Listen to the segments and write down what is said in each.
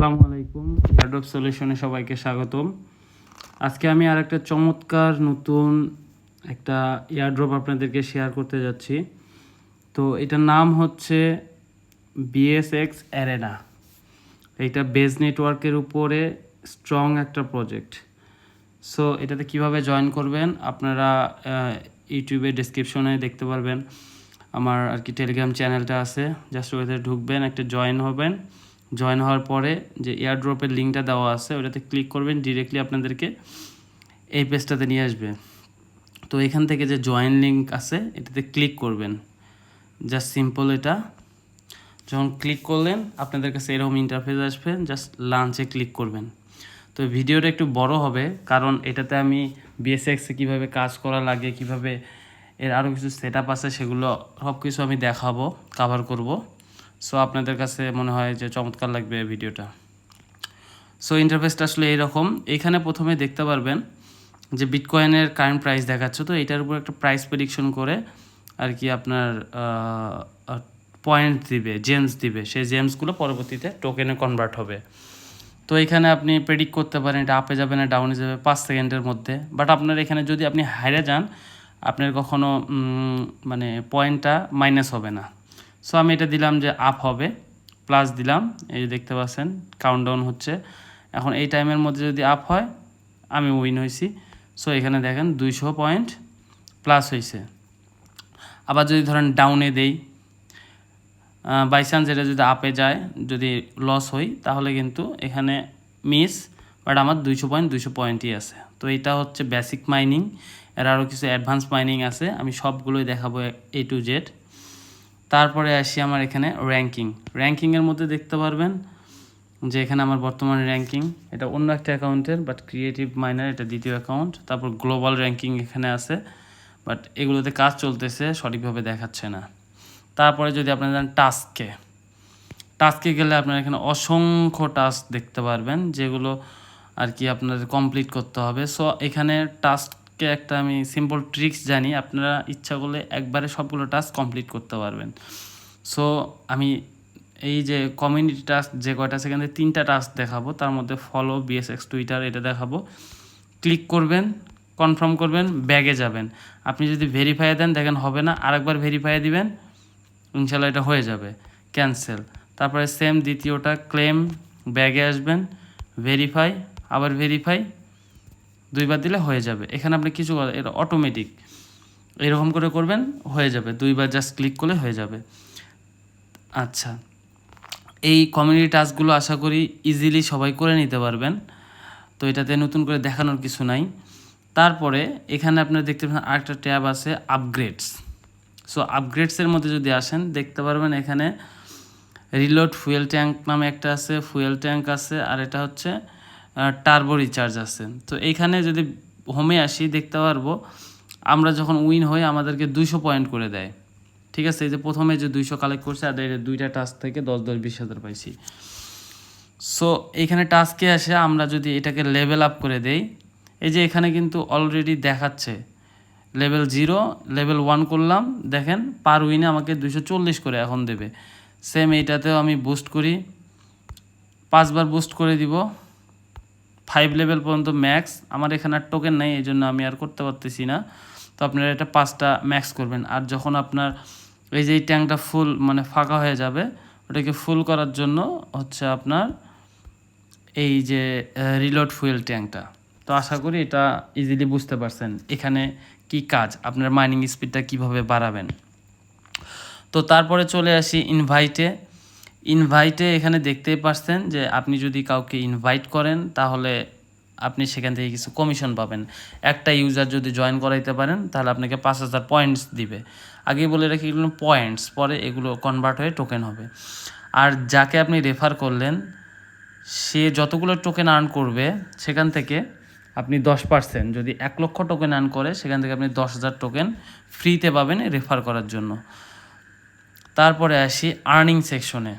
আসসালামু আলাইকুম, এয়ারড্রপ সলিউশনে সবাইকে স্বাগতম। আজকে আমি আর একটা চমৎকার নতুন একটা এয়ারড্রপ আপনাদেরকে শেয়ার করতে যাচ্ছি। তো এটার নাম হচ্ছে বিএসএক্স অ্যারেনা। এইটা বেজ নেটওয়ার্কের উপরে স্ট্রং একটা প্রজেক্ট। সো এটাতে কিভাবে জয়েন করবেন আপনারা ইউটিউবে ডেসক্রিপশনে দেখতে পারবেন। আমার আর কি টেলিগ্রাম চ্যানেলটা আছে, জাস্ট ওইটাতে ঢুকবেন, একটা জয়েন হবেন। জয়েন হওয়ার পরে যে এয়ারড্রপের লিঙ্কটা দেওয়া আছে ওটাতে ক্লিক করবেন, ডিরেক্টলি আপনাদেরকে এই পেজটাতে নিয়ে আসবে। তো এখান থেকে যে জয়েন লিঙ্ক আছে এটাতে ক্লিক করবেন, জাস্ট সিম্পল। এটা যখন ক্লিক করলেন আপনাদের কাছে এরকম ইন্টারফেস আসবে, জাস্ট লাঞ্চে ক্লিক করবেন। তো ভিডিওটা একটু বড় হবে, কারণ এটাতে আমি বিএসএক্সে কীভাবে কাজ করা লাগে, কিভাবে এর আরও কিছু সেট আপ আছে, সেগুলো সব কিছু আমি দেখাবো, কাভার করব। সো আপনাদের কাছে মনে হয় যে চমৎকার লাগবে ভিডিওটা। সো ইন্টারফেসটা আসলে এইরকম। এইখানে প্রথমে দেখতে পারবেন যে বিটকয়েনের কারেন্ট প্রাইস দেখাচ্ছে। তো এটার উপর একটা প্রাইস প্রেডিকশন করে আর কি আপনার পয়েন্ট দিবে, জেমস দিবে। সেই জেমসগুলো পরবর্তীতে টোকেনে কনভার্ট হবে। তো এখানে আপনি প্রেডিক্ট করতে পারেন এটা আপে যাবে না ডাউনে যাবে 5 সেকেন্ডের মধ্যে। বাট আপনার এখানে যদি আপনি হাইরে যান আপনার কখনো মানে পয়েন্টটা মাইনাস হবে না। সো আমি এটা দিলাম যে আপ হবে, প্লাস দিলাম, এই যে দেখতে পাচ্ছেন কাউন্টডাউন হচ্ছে। এখন এই টাইমের মধ্যে যদি আপ হয় আমি উইন হয়েছি। সো এখানে দেখেন 200 পয়েন্ট প্লাস হয়েছে। আবার যদি ধরেন ডাউনে দেই, বাই চান্স এটা যদি আপে যায়, যদি লস হই তাহলে কিন্তু এখানে মিস, বাট আমার 200 পয়েন্টই আছে। তো এটা হচ্ছে বেসিক মাইনিং। এর আরও কিছু অ্যাডভান্স মাইনিং আছে, আমি সবগুলোই দেখাবো A to Z। তারপরে আসি আমার এখানে র্যাঙ্কিংয়ের মধ্যে দেখতে পারবেন যে এখানে আমার বর্তমান র্যাঙ্কিং, এটা অন্য একটা অ্যাকাউন্টের, বাট ক্রিয়েটিভ মাইনার এটা দ্বিতীয় অ্যাকাউন্ট। তারপর গ্লোবাল র্যাঙ্কিং এখানে আছে, বাট এগুলোতে কাজ চলতেছে, সঠিকভাবে দেখাচ্ছে না। তারপরে যদি আপনারা যান টাস্কে গেলে আপনারা এখানে অসংখ্য টাস্ক দেখতে পারবেন, যেগুলো আর কি আপনাদের কমপ্লিট করতে হবে। সো এখানে টাস্ককে একটা আমি সিম্পল ট্রিক্স জানি, আপনারা ইচ্ছা করলে একবারে সবগুলো টাস্ক কমপ্লিট করতে পারবেন। সো আমি এই যে কমিউনিটি টাস্ক যে কয়টা, সেখান থেকে 3টা টাস্ক দেখাবো। তার মধ্যে ফলো বিএসএক্স টুইটার এটা দেখাবো। ক্লিক করবেন, কনফার্ম করবেন, ব্যাগে যাবেন। আপনি যদি ভেরিফাই দেন দেখেন হবে না, আরেকবার ভেরিফাই দিবেন, ইনশাল্লাহ এটা হয়ে যাবে। ক্যান্সেল, তারপরে সেম দ্বিতীয়টা ক্লেম, ব্যাগে আসবেন, ভেরিফাই, আবার ভেরিফাই, 2বার দিলে হয়ে যাবে। এখানে আপনি কিছু এটা অটোমেটিক এরকম করে করবেন, হয়ে যাবে। 2বার জাস্ট ক্লিক করলে হয়ে যাবে। আচ্ছা, এই কমিউনিটি টাস্কগুলো আশা করি ইজিলি সবাই করে নিতে পারবেন। তো এটাতে নতুন করে দেখানোর কিছু নাই। তারপরে এখানে আপনারা দেখতে পাচ্ছেন আরেকটা ট্যাব আছে আপগ্রেডস। সো আপগ্রেডসের মধ্যে যদি আসেন দেখতে পারবেন এখানে রিলোড ফুয়েল ট্যাঙ্ক নামে একটা আছে, ফুয়েল ট্যাঙ্ক আছে, আর এটা হচ্ছে টার্বো রিচার্জ আছে। তো এইখানে যদি হোমে আসি দেখতে পারবো আমরা যখন উইন হই আমাদেরকে 200 পয়েন্ট করে দেয়। ঠিক আছে, এই যে প্রথমে যে 200 কালেক্ট করছে, আর 2টা টাস্ক থেকে 10-20 হাজার পাইছি। সো এইখানে টাস্কে আসে আমরা যদি এটাকে লেভেল আপ করে দেই, এই যে এখানে কিন্তু অলরেডি দেখাচ্ছে লেভেল 0, লেভেল 1 করলাম, দেখেন পার উইনে আমাকে 240 করে এখন দেবে। সেম এইটাতেও আমি বুস্ট করি, 5বার বুস্ট করে দিব, 5 লেভেল পর্যন্ত ম্যাক্স। আমার এখানে আর টোকেন নেই, এই জন্য আমি আর করতে পারতেছি না। তো আপনারা এটা 5টা ম্যাক্স করবেন। আর যখন আপনার এই যে এই ট্যাঙ্কটা ফুল মানে ফাঁকা হয়ে যাবে, ওটাকে ফুল করার জন্য হচ্ছে আপনার এই যে রিলোড ফুয়েল ট্যাঙ্কটা। তো আশা করি এটা ইজিলি বুঝতে পারছেন এখানে কি কাজ, আপনার মাইনিং স্পিডটা কিভাবে বাড়াবেন। তো তারপরে চলে আসি ইনভাইটে এখানে দেখতেই পাচ্ছেন যে আপনি যদি কাউকে ইনভাইট করেন তাহলে আপনি সেখান থেকে কিছু কমিশন পাবেন। একটা ইউজার যদি জয়েন করাইতে পারেন তাহলে আপনাকে 5000 পয়েন্টস দিবে। আগেই বলে রাখি এগুলো পয়েন্টস, পরে এগুলো কনভার্ট হয়ে টোকেন হবে। আর যাকে আপনি রেফার করলেন সে যতগুলো টোকেন আর্ন করবে সেখান থেকে আপনি 10%, যদি 1 লক্ষ টোকেন আর্ন করে সেখান থেকে আপনি 10,000 টোকেন ফ্রিতে পাবেন রেফার করার জন্য। তারপরে আসি আর্নিং সেকশনে।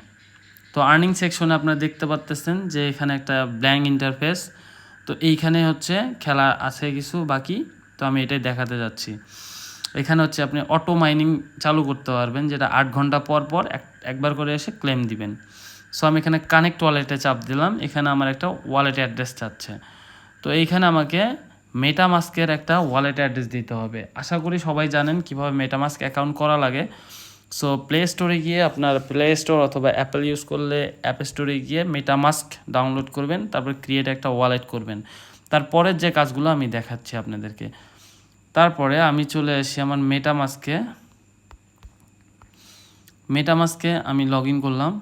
তো আর্নিং সেকশনে আপনারা দেখতে পাচ্ছেন যে এখানে একটা ব্ল্যাঙ্ক ইন্টারফেস। তো এইখানে হচ্ছে খেলা আছে কিছু বাকি, তো আমি এটাই দেখাতে যাচ্ছি। এখানে হচ্ছে আপনি অটো মাইনিং চালু করতে পারবেন, যেটা 8 ঘন্টা পর পর একবার করে এসে ক্লেম দিবেন। সো আমি এখানে কানেক্ট ওয়ালেটে চাপ দিলাম, এখানে আমার একটা ওয়ালেট অ্যাড্রেস চাচ্ছে। তো এইখানে আমাকে মেটামাস্কের একটা ওয়ালেট অ্যাড্রেস দিতে হবে। আশা করি সবাই জানেন কীভাবে মেটামাস্ক অ্যাকাউন্ট করা লাগে। সো প্লে স্টোরে গিয়ে আপনার প্লে স্টোর অথবা অ্যাপেল ইউজ করলে অ্যাপ স্টোরে গিয়ে মেটামাস্ক ডাউনলোড করবেন, তারপর ক্রিয়েট একটা ওয়ালেট করবেন। তারপরের যে কাজগুলো আমি দেখাচ্ছি আপনাদেরকে। তারপরে আমি চলে আসি আমার মেটামাস্কে আমি লগ ইন করলাম।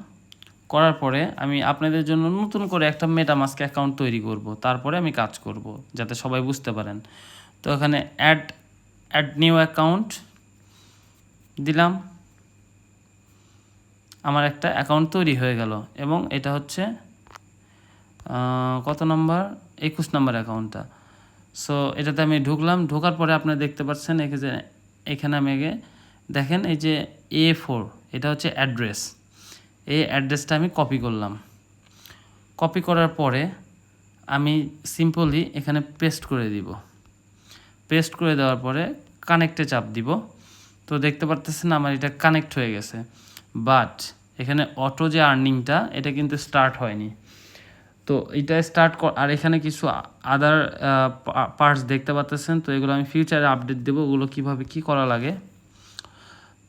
করার পরে আমি আপনাদের জন্য নতুন করে একটা মেটামাস্ক অ্যাকাউন্ট তৈরি করব, তারপরে আমি কাজ করব যাতে সবাই বুঝতে পারেন। তো এখানে অ্যাড নিউ অ্যাকাউন্ট দিলাম, আমার একটা অ্যাকাউন্ট তৈরি হয়ে গেল এবং এটা হচ্ছে কত নম্বর, 21 নম্বর অ্যাকাউন্টটা। সো এটাতে আমি ঢুকলাম, ঢোকার পরে আপনারা দেখতে পাচ্ছেন এখানে আমি আগে দেখেন এই যে A4 এটা হচ্ছে অ্যাড্রেস, এই অ্যাড্রেসটা আমি কপি করলাম। কপি করার পরে আমি সিম্পলি এখানে পেস্ট করে দিব। পেস্ট করে দেওয়ার পরে কানেক্টে চাপ দিব। তো দেখতে পারতেছেন আমার এটা কানেক্ট হয়ে গেছে, বাট এখানে অটো যে আর্নিংটা এটা কিন্তু স্টার্ট হয়নি। তো এটা আর এখানে কিছু আদার পার্টস দেখতে পাচ্ছেন। তো এগুলো আমি ফিউচারে আপডেট দেবো, ওগুলো কীভাবে কী করা লাগে।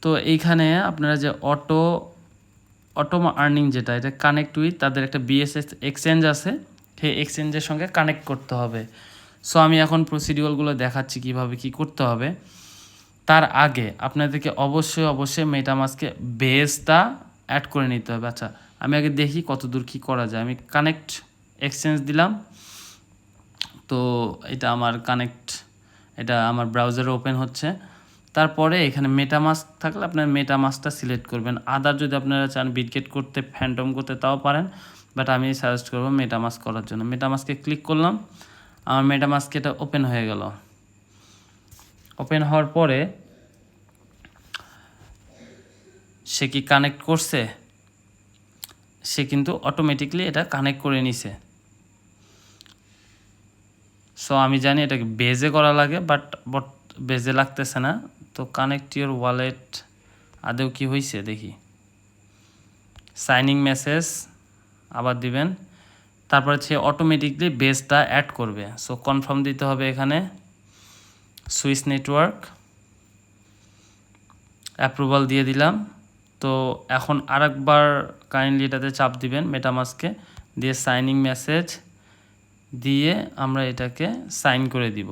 তো এইখানে আপনারা যে অটো আর্নিং যেটা, এটা কানেক্ট উইথ তাদের একটা বিএসএস এক্সচেঞ্জ আছে, সেই এক্সচেঞ্জের সঙ্গে কানেক্ট করতে হবে। সো আমি এখন প্রসিডিওরগুলো দেখাচ্ছি কিভাবে কি করতে হবে। তার আগে আপনাদেরকে অবশ্যই মেটামাস্কে বেসটা অ্যাড করে নিতে হবে। আচ্ছা, আমি আগে দেখি কতদূর কী করা যায়। আমি কানেক্ট এক্সচেঞ্জ দিলাম। তো এটা আমার ব্রাউজারে ওপেন হচ্ছে। তারপরে এখানে মেটামাস্ক থাকলে আপনার মেটামাস্কটা সিলেক্ট করবেন। আদার যদি আপনারা চান বিটগেট করতে, ফ্যান্টম করতে, তাও পারেন, বাট আমি সাজেস্ট করবো মেটামাস্ক করার জন্য। মেটামাস্কে ক্লিক করলাম, আমার মেটামাস্ক এটা ওপেন হয়ে গেল। ওপেন হওয়ার পরে সে কি কানেক্ট করছে? সে কিন্তু অটোমেটিকলি এটা কানেক্ট করে নিছে। সো আমি জানি এটাকে বেজে করা লাগে, বাট বেজে লাগতেছে না। তো কানেক্ট ইউর ওয়ালেট আদৌ কি হয়েছে দেখি। সাইনিং মেসেজ আবার দিবেন, তারপরে সে অটোমেটিকলি বেজটা অ্যাড করবে। সো কনফার্ম দিতে হবে এখানে, সুইস নেটওয়ার্ক অ্যাপ্রুভাল দিয়ে দিলাম। তো এখন আরেকবার কাইন্ডলি এটাতে চাপ দিবেন মেটামাস্কে, দিয়ে সাইনিং মেসেজ দিয়ে আমরা এটাকে সাইন করে দিব।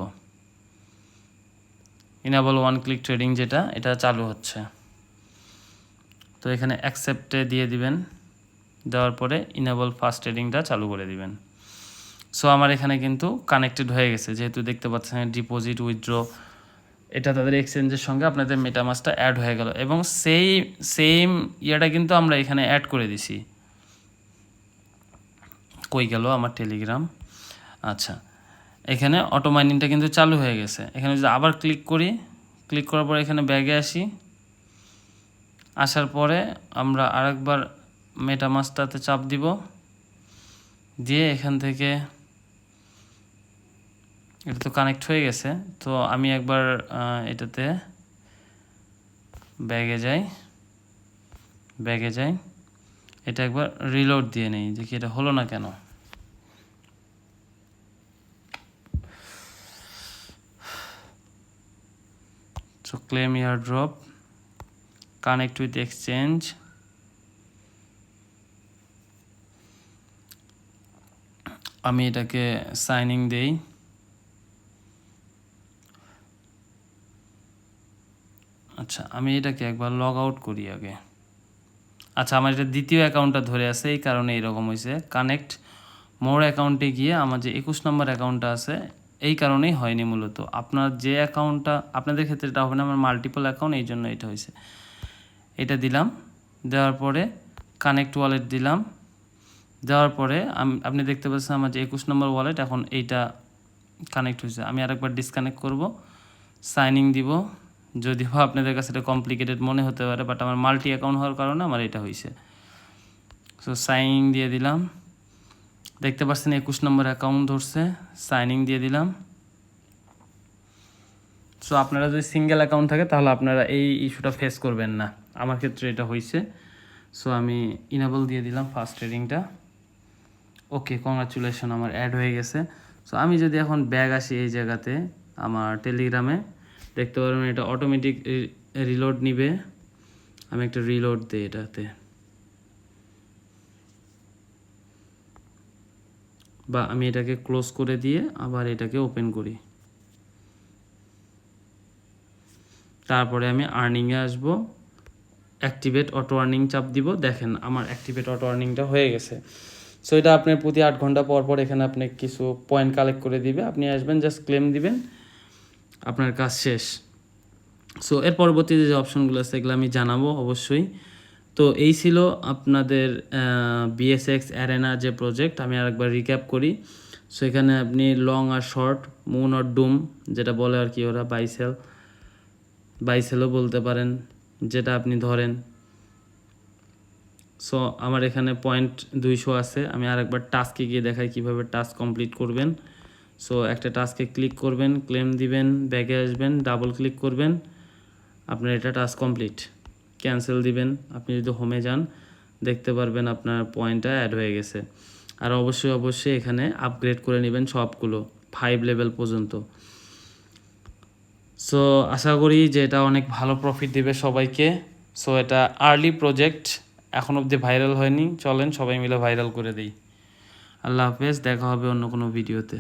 ইনেবল ওয়ান ক্লিক ট্রেডিং যেটা, এটা চালু হচ্ছে। তো এখানে অ্যাকসেপ্টে দিয়ে দিবেন, দেওয়ার পরে ইনেবল ফাস্ট ট্রেডিংটা চালু করে দিবেন। সো আমার এখানে কিন্তু কানেক্টেড হয়ে গেছে, যেহেতু দেখতে পাচ্ছেন ডিপোজিট, উইথড্র, এটা তাদের এক্সচেঞ্জের সঙ্গে আপনাদের মেটামাস্কটা অ্যাড হয়ে গেল এবং সেম ইয়েটা কিন্তু আমরা এখানে অ্যাড করে দিছি। কই গেল আমার টেলিগ্রাম? আচ্ছা, এখানে অটো মাইনিংটা কিন্তু চালু হয়ে গেছে। এখানে যদি আবার ক্লিক করি, ক্লিক করার পরে এখানে ব্যাগে আসি, আসার পরে আমরা আরেকবার মেটামাস্কটাতে চাপ দিব, দিয়ে এখান থেকে এটা তো কানেক্ট হয়ে গেছে। তো আমি একবার এটাতে ব্যাগে যাই, এটা একবার রিলোড দিয়ে নেই, দেখি এটা হলো না কেন। So claim airdrop, connect with exchange, আমি এটাকে সাইনিং দেই। আচ্ছা, আমি এটাকে একবার লগ আউট করি আগে। আচ্ছা, আমার এটা দ্বিতীয় অ্যাকাউন্টটা ধরে আছে, এই কারণে এরকম হয়েছে। কানেক্ট মোর অ্যাকাউন্টে গিয়ে আমার যে 21 নম্বর অ্যাকাউন্টটা আছে, এই কারণেই হয়নি মূলত। আপনার যে অ্যাকাউন্টটা, আপনাদের ক্ষেত্রে এটা হবে না, আমার মাল্টিপল অ্যাকাউন্ট, এই জন্য এটা হয়েছে। এটা দিলাম, দেওয়ার পরে কানেক্ট ওয়ালেট দিলাম, দেওয়ার পরে আপনি দেখতে পাচ্ছেন আমার যে 21 নম্বর ওয়ালেট, এখন এইটা কানেক্ট হয়েছে। আমি আরেকবার ডিসকানেক্ট করব, সাইনিং দিব। যদিও আপনাদের কাছে এটা কমপ্লিকেটেড মনে হতে পারে, বাট আমার মাল্টি অ্যাকাউন্ট হওয়ার কারণে আমার এটা হয়েছে। সো সাইনিং দিয়ে দিলাম, দেখতে পাচ্ছেন 21 নম্বর অ্যাকাউন্ট ধরছে, সাইনিং দিয়ে দিলাম। সো আপনারা যদি সিঙ্গেল অ্যাকাউন্ট থাকে তাহলে আপনারা এই ইস্যুটা ফেস করবেন না, আমার ক্ষেত্রে এটা হয়েছে। সো আমি ইনেবল দিয়ে দিলাম ফাস্ট ট্রেডিংটা। ওকে, কংগ্রাচুলেশন, আমার অ্যাড হয়ে গেছে। সো আমি যদি এখন ব্যাগ আসি এই জায়গাতে আমার টেলিগ্রামে, দেখতে পারবেন এটা অটোমেটিক রিলোড নিবে। আমি একটা রিলোড দিই এটাতে, বা আমি এটাকে ক্লোজ করে দিয়ে আবার এটাকে ওপেন করি। তারপরে আমি আর্নিংয়ে আসবো, অ্যাক্টিভেট অটো আর্নিং চাপ দিব। দেখেন আমার অ্যাক্টিভেট অটো আর্নিংটা হয়ে গেছে। সো এটা আপনার প্রতি 8 ঘন্টা পর পর এখানে আপনি কিছু পয়েন্ট কালেক্ট করে দিবে, আপনি আসবেন জাস্ট ক্লেম দিবেন, আপনার কাজ শেষ। সো এর পরবর্তীতে যে অপশনগুলো আছে এগুলো আমি জানাবো অবশ্যই। তো এই ছিল আপনাদের বিএসএক্স অ্যারেনা যে প্রজেক্ট। আমি আরেকবার রিক্যাপ করি। সো এখানে আপনি লং আর শর্ট, মুন আর ডুম যেটা বলে আর কি ওরা, বাইসেলও বলতে পারেন, যেটা আপনি ধরেন। সো আমার এখানে পয়েন্ট 200 আছে। আমি আরেকবার টাস্কে গিয়ে দেখাই কীভাবে টাস্ক কমপ্লিট করবেন। সো একটা টাস্কে ক্লিক করবেন, ক্লেম দিবেন, ব্যাগে আসবেন, ডাবল ক্লিক করবেন, আপনার এটা টাস্ক কমপ্লিট। ক্যান্সেল দিবেন। আপনি যদি হোমে যান দেখতে পারবেন আপনার পয়েন্টটা অ্যাড হয়ে গেছে। আর অবশ্যই এখানে আপগ্রেড করে নেবেন সবগুলো 5 লেভেল পর্যন্ত। সো আশা করি যে এটা অনেক ভালো প্রফিট দেবে সবাইকে। সো এটা আর্লি প্রজেক্ট, এখন অবধি ভাইরাল হয়নি, চলেন সবাই মিলে ভাইরাল করে দিই। আল্লাহ হাফেজ, দেখা হবে অন্য কোনো ভিডিওতে।